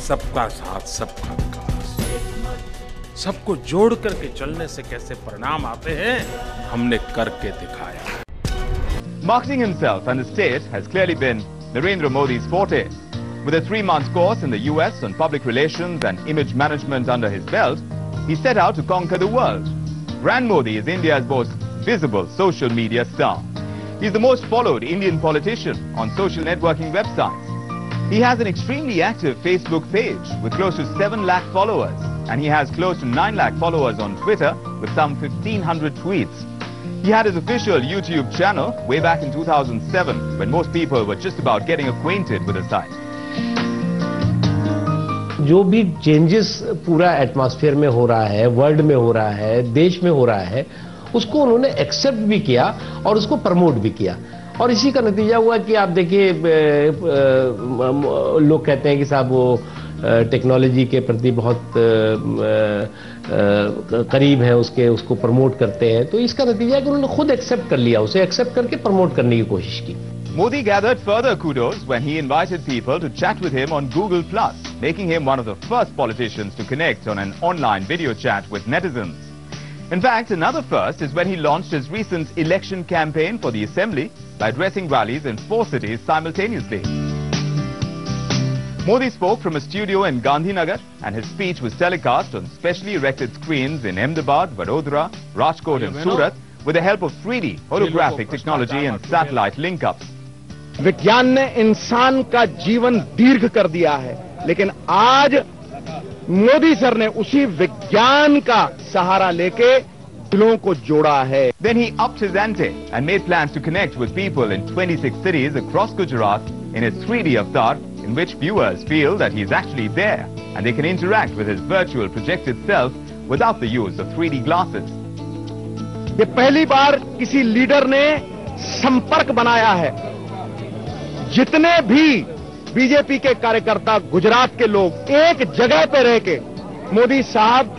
सबका साथ सबका विकास, सबको जोड़ करके चलने से कैसे परिणाम आते हैं, हमने करके दिखाया। Marketing himself and the state has clearly been Narendra Modi's forte. With a 3-month course in the US on public relations and image management under his belt, he set out to conquer the world. Brand Modi is India's most visible social media star. He is the most followed Indian politician on social networking websites. He has an extremely active Facebook page with close to 7 lakh followers, and he has close to 9 lakh followers on Twitter with some 1,500 tweets. He had his official YouTube channel way back in 2007 when most people were just about getting acquainted with the site. जो भी changes पूरा atmosphere में हो रहा है, world में हो रहा है, देश में हो रहा है, उसको उन्होंने एक्सेप्ट भी किया और उसको प्रमोट भी किया। और इसी का नतीजा हुआ कि आप देखिए, लोग कहते हैं कि साहब वो टेक्नोलॉजी के प्रति बहुत करीब है, उसको प्रमोट करते हैं। तो इसका नतीजा है कि उन्होंने खुद एक्सेप्ट कर लिया, उसे एक्सेप्ट करके प्रमोट करने की कोशिश की। Modi gathered further kudos when he invited people to chat with him on Google+, making him one of the first politicians to connect on an online video chat with netizens. In fact, another first is when he launched his recent election campaign for the Assembly by addressing rallies in 4 cities simultaneously. Modi spoke from a studio in Gandhinagar, and his speech was telecast on specially erected screens in Ahmedabad, Vadodara, Rajkot and Surat with the help of 3D holographic technology and satellite link-ups. विज्ञान ने इंसान का जीवन दीर्घ कर दिया है, लेकिन आज मोदी सर ने उसी विज्ञान का सहारा लेके दिलों को जोड़ा है। Then he upped his ante and made plans to connect with people in 26 cities across Gujarat in his 3D avatar, in which viewers feel that he is actually there and they can interact with his virtual projected self without the use of 3D glasses. ये पहली बार किसी leader ने संपर्क बनाया है। जितने भी BJP के कार्यकर्ता, गुजरात के लोग एक जगह पे रह के मोदी साहब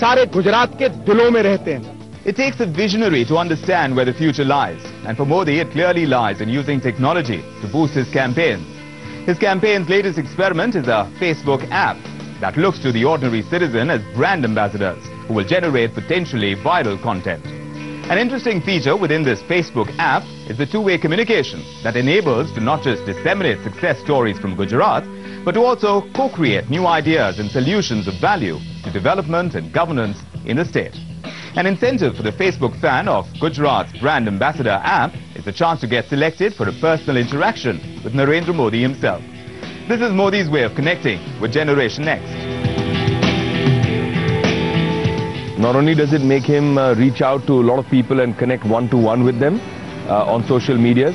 सारे गुजरात के दिलों में रहते हैं। It takes a visionary to understand where the future lies, and for Modi it clearly lies in using technology to boost his campaigns. His campaign's latest experiment is a Facebook app that looks to the ordinary citizen as brand ambassadors who will generate potentially viral content. An interesting feature within this Facebook app is the two-way communication that enables to not just disseminate success stories from Gujarat, but to also co-create new ideas and solutions of value to development and governance in the state. An incentive for the Facebook fan of Gujarat's brand ambassador app is the chance to get selected for a personal interaction with Narendra Modi himself. This is Modi's way of connecting with Generation Next. Not only does it make him reach out to a lot of people and connect one-to-one with them on social medias,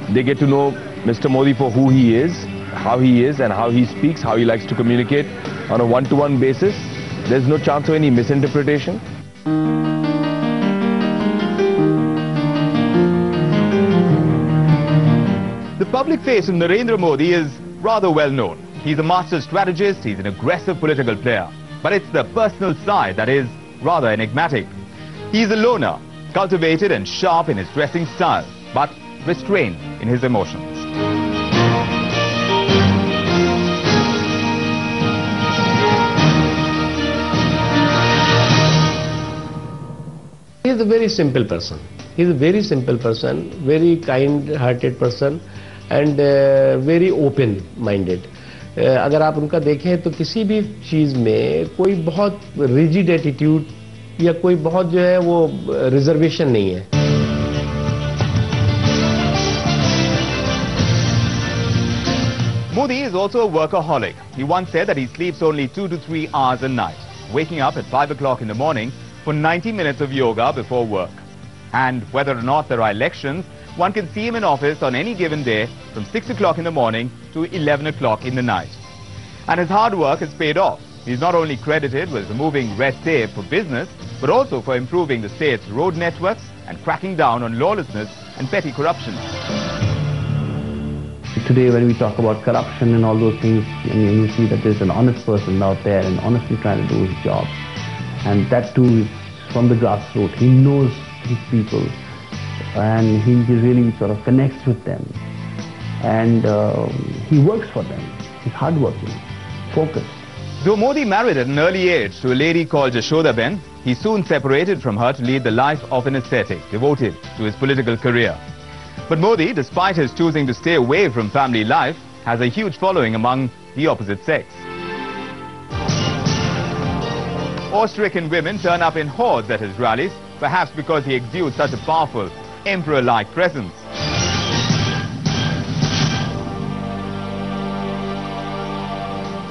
they get to know Mr. Modi for who he is, how he is and how he speaks, how he likes to communicate on a one-to-one basis. There's no chance of any misinterpretation. The public face of Narendra Modi is rather well known. He's a master strategist, he's an aggressive political player. But it's the personal side that is rather enigmatic. He's a loner, cultivated and sharp in his dressing style, but restrained in his emotions. He is a very simple person. He is a very simple person, very kind-hearted person and very open-minded. अगर आप उनका देखें तो किसी भी चीज में कोई बहुत रिजिड एटीट्यूड या कोई बहुत जो है वो रिजर्वेशन नहीं है। Modi is also a workaholic. He once said that he sleeps only 2 to 3 hours a night, waking up at 5 o'clock in the morning for 90 minutes of yoga before work. And whether or not there are elections, one can see him in office on any given day from 6 o'clock in the morning to 11 o'clock in the night. And his hard work has paid off. He's not only credited with removing red tape for business, but also for improving the state's road networks and cracking down on lawlessness and petty corruption. Today when we talk about corruption and all those things, you see that there's an honest person out there and honestly trying to do his job. And that too is from the grassroots. He knows his people and he really sort of connects with them. And he works for them. He's hardworking. focus. Though Modi married at an early age to a lady called Jashodaben, he soon separated from her to lead the life of an ascetic, devoted to his political career. But Modi, despite his choosing to stay away from family life, has a huge following among the opposite sex. Awe-stricken women turn up in hordes at his rallies, perhaps because he exudes such a powerful, emperor-like presence.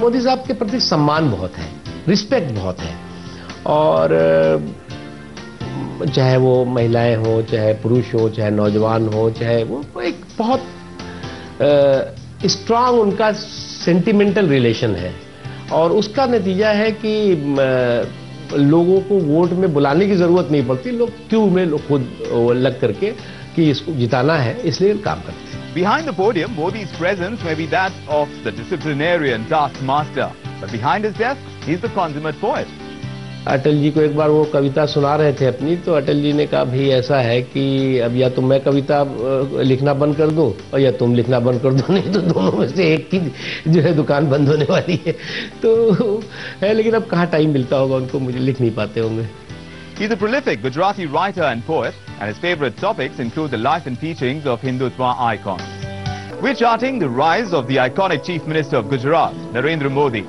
Modi साहब के प्रति सम्मान बहुत है, respect बहुत है, और चाहे वो महिलाएं हो, चाहे पुरुष हो, चाहे नौजवान हो, चाहे वो एक बहुत स्ट्रांग उनका सेंटिमेंटल रिलेशन है, और उसका नतीजा है कि लोगों को वोट में बुलाने की जरूरत नहीं पड़ती, लोग क्यू में खुद लग करके कि इसको जिताना है, इसलिए काम करते हैं. Behind the podium, Modi's presence may be that of the disciplinarian taskmaster, but behind his desk, he's the consummate poet. Atal ji को एक बार वो कविता सुना रहे थे अपनी, तो अटल जी ने कहा भाई ऐसा है कि अब या तो मैं कविता लिखना बंद कर दूं और या तुम लिखना बंद कर दो, नहीं तो दोनों में से एक की जो है दुकान बंद होने वाली है. तो है, लेकिन अब कहाँ टाइम मिलता होगा उनको, मुझे लिख नहीं पाते होंगे. He's a prolific Gujarati writer and poet, and his favorite topics include the life and teachings of Hindutva icons. We're charting the rise of the iconic Chief Minister of Gujarat, Narendra Modi.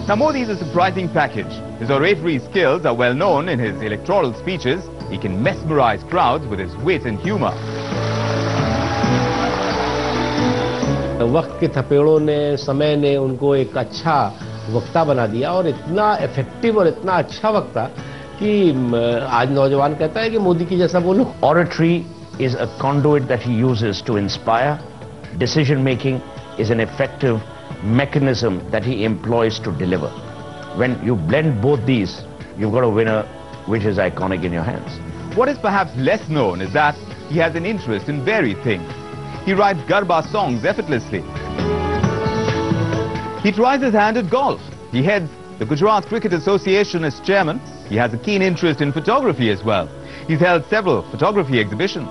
Now, Modi is a surprising package. His oratory skills are well known in his electoral speeches. He can mesmerize crowds with his wit and humor. वक्त के थपेड़ों ने, समय ने उनको एक अच्छा वक्ता बना दिया, और इतना इफेक्टिव और इतना अच्छा वक्ता कि आज नौजवान कहता है कि मोदी की जैसा बोलो. Oratory is a conduit that he uses to inspire. Decision making is an effective mechanism that he employs to deliver. When you blend both these, you've got a winner which is iconic in your hands. What is perhaps less known is that he has an interest in varied things. He writes Garba songs effortlessly. He tries his hand at golf. He heads the Gujarat Cricket Association as chairman. He has a keen interest in photography as well. He's held several photography exhibitions.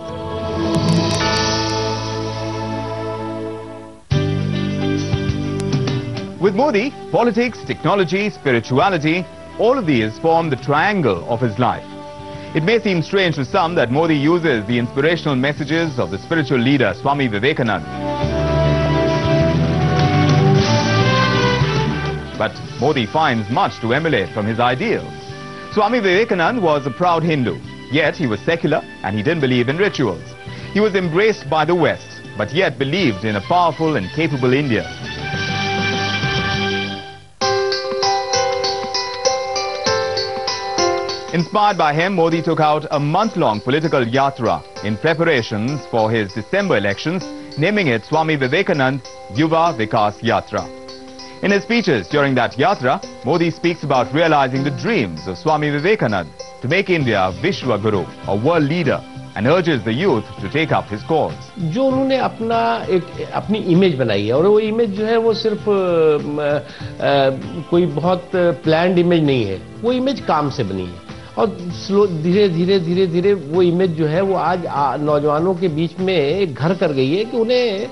With Modi, politics, technology, spirituality, all of these form the triangle of his life. It may seem strange to some that Modi uses the inspirational messages of the spiritual leader Swami Vivekananda. But Modi finds much to emulate from his ideals. Swami Vivekananda was a proud Hindu, yet he was secular and he didn't believe in rituals. He was embraced by the West, but yet believed in a powerful and capable India. Inspired by him, Modi took out a month-long political yatra in preparations for his December elections, naming it Swami Vivekananda Yuva Vikas Yatra. In his speeches during that yatra, Modi speaks about realizing the dreams of Swami Vivekananda to make India a Vishwa Guru, a world leader, and urges the youth to take up his cause. जो उन्होंने अपनी image बनाई है, और वो image जो है वो सिर्फ कोई बहुत प्लान्ड इमेज नहीं है, वो इमेज काम से बनी है, और धीरे धीरे वो इमेज जो है वो आज नौजवानों के बीच में घर कर गई है कि उन्हें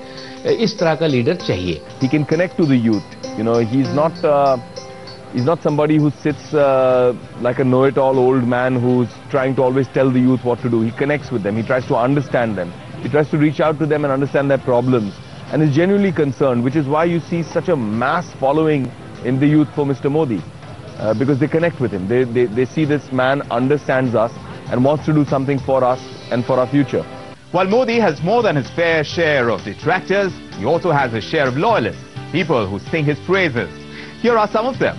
इस तरह का लीडर चाहिए. He can connect to the youth. You know, he's not somebody who sits like a know-it-all old man who's trying to always tell the youth what to do. He connects with them. He tries to understand them. He tries to reach out to them and understand their problems, and is genuinely concerned, which is why you see such a mass following in the youth for Mr. Modi, because they connect with him. They see this man understands us and wants to do something for us and for our future. While Modi has more than his fair share of detractors, he also has a share of loyalists, people who sing his praises. Here are some of them.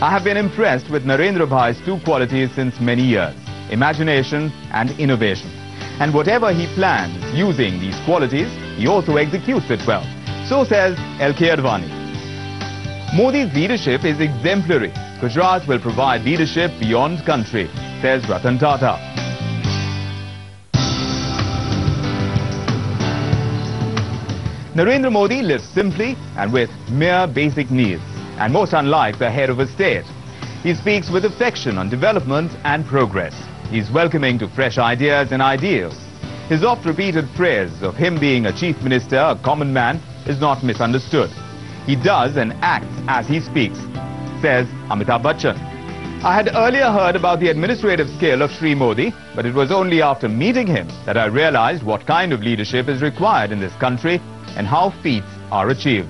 I have been impressed with Narendra Bhai's two qualities since many years, imagination and innovation. And whatever he plans using these qualities, he also executes it well. So says L.K. Advani. Modi's leadership is exemplary. Gujarat will provide leadership beyond country, says Ratan Tata. Narendra Modi lives simply and with mere basic needs, and most unlike the head of a state. He speaks with affection on development and progress. He's welcoming to fresh ideas and ideals. His oft-repeated praise of him being a chief minister, a common man, is not misunderstood. He does and acts as he speaks, says Amitabh Bachchan. I had earlier heard about the administrative skill of Shri Modi, but it was only after meeting him that I realized what kind of leadership is required in this country and how feats are achieved.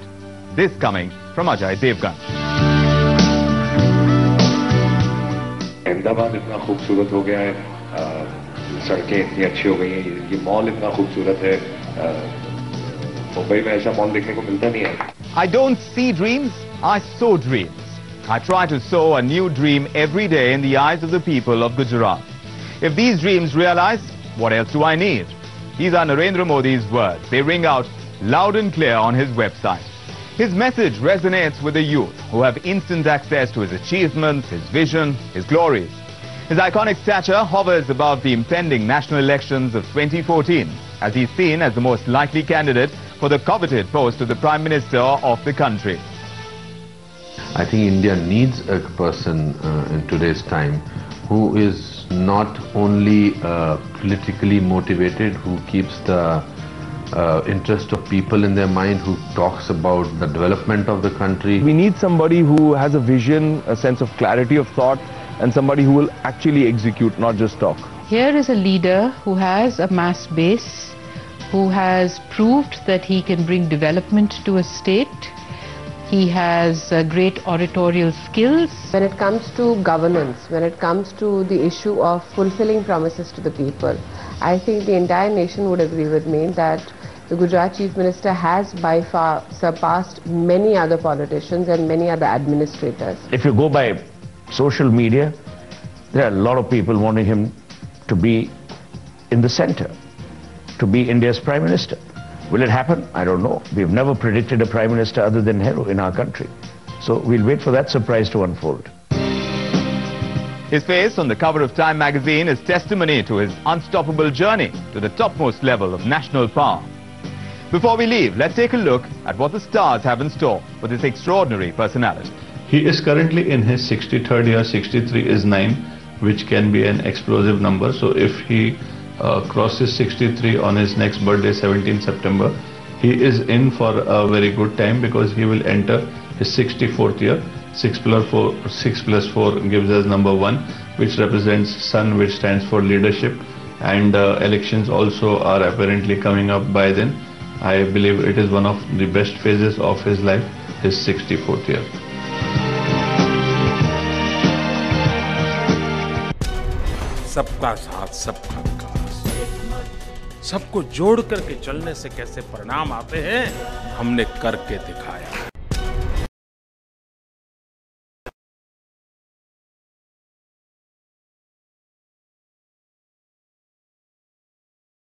This coming from Ajay Devgan. Ahmedabad इतना खूबसूरत हो गया है, सड़कें इतनी अच्छी हो गई हैं, ये मॉल इतना खूबसूरत है, मुंबई में ऐसा मॉल देखने को मिलता नहीं है. I don't see dreams, I sow dreams. I try to sow a new dream every day in the eyes of the people of Gujarat. If these dreams realize, what else do I need? These are Narendra Modi's words. They ring out loud and clear on his website. His message resonates with the youth who have instant access to his achievements, his vision, his glories. His iconic stature hovers above the impending national elections of 2014 as he's seen as the most likely candidate for the coveted post of the Prime Minister of the country. I think India needs a person in today's time who is not only politically motivated, who keeps the interest of people in their mind, who talks about the development of the country. We need somebody who has a vision, a sense of clarity of thought, and somebody who will actually execute, not just talk. Here is a leader who has a mass base, who has proved that he can bring development to a state. He has great oratorial skills. When it comes to governance, when it comes to the issue of fulfilling promises to the people, I think the entire nation would agree with me that the Gujarat Chief Minister has by far surpassed many other politicians and many other administrators. If you go by social media, there are a lot of people wanting him to be in the center, to be India's Prime Minister. Will it happen? I don't know. We've never predicted a Prime Minister other than Nehru in our country. So we'll wait for that surprise to unfold. His face on the cover of Time magazine is testimony to his unstoppable journey to the topmost level of national power. Before we leave, let's take a look at what the stars have in store for this extraordinary personality. He is currently in his 63rd year. 63 is 9, which can be an explosive number. So if he crosses 63 on his next birthday, 17 September, he is in for a very good time because he will enter his 64th year. 6 plus 4 gives us number 1, which represents sun, which stands for leadership, and elections also are apparently coming up by then. I believe it is one of the best phases of his life, his 64th year. सबका साथ, सबका विकास, सबको जोड़ करके चलने से कैसे परिणाम आते हैं, हमने करके दिखाया।